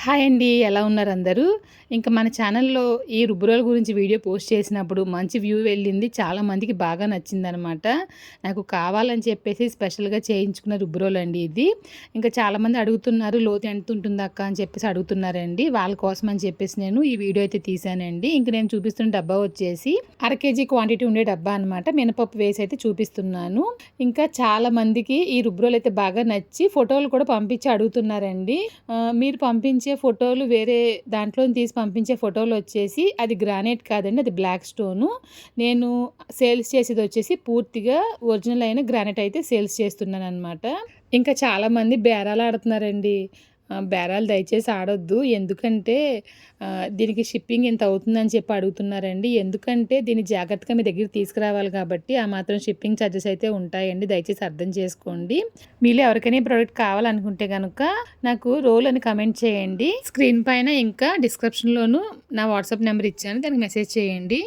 Hi అండి. ఎలా ఉన్నారు అందరూ? ఇంకా మన ఛానల్‌లో ఈ రుబ్బురోల గురించి వీడియో పోస్ట్ చేసినప్పుడు మంచి వ్యూ వెళ్ళింది. చాలా మందికి బాగా నచ్చిందనమాట. నాకు కావాలని చెప్పేసి స్పెషల్‌గా చేయించుకున్న రుబ్బురోలండి ఇది. ఇంకా చాలామంది అడుగుతున్నారు, లోతు ఎంత ఉంటుందక్కా అని చెప్పేసి అడుగుతున్నారండి. వాళ్ళ కోసం అని చెప్పేసి నేను ఈ వీడియో అయితే తీశానండి. ఇంక నేను చూపిస్తున్న డబ్బా వచ్చేసి అర కేజీ క్వాంటిటీ ఉండే డబ్బా అనమాట. మినపప్పు వేసి అయితే చూపిస్తున్నాను. ఇంకా చాలా మందికి ఈ రుబ్బురోలు అయితే బాగా నచ్చి ఫోటోలు కూడా పంపించి అడుగుతున్నారండి. మీరు పంపించే ఫోటోలు వేరే దాంట్లో తీసి పంపించే ఫోటోలు వచ్చేసి అది గ్రానైట్ కాదండి, అది బ్లాక్ స్టోను. నేను సేల్స్ చేసేది వచ్చేసి పూర్తిగా ఒరిజినల్ అయిన గ్రానైట్ అయితే సేల్స్ చేస్తున్నాను అనమాట. ఇంకా చాలామంది బేరాలు ఆడుతున్నారండి. బేరాలు దయచేసి ఆడొద్దు. ఎందుకంటే దీనికి షిప్పింగ్ ఇంత అవుతుందని చెప్పి అడుగుతున్నారండి. ఎందుకంటే దీన్ని జాగ్రత్తగా మీ దగ్గరికి తీసుకురావాలి కాబట్టి ఆ మాత్రం షిప్పింగ్ ఛార్జెస్ అయితే ఉంటాయండి. దయచేసి అర్థం చేసుకోండి. మీలో ఎవరికైనా ఈ ప్రోడక్ట్ కావాలనుకుంటే కనుక నాకు రోల్ అని కమెంట్ చేయండి. స్క్రీన్ పైన ఇంకా డిస్క్రిప్షన్లోను నా వాట్సాప్ నెంబర్ ఇచ్చాను, దానికి మెసేజ్ చేయండి.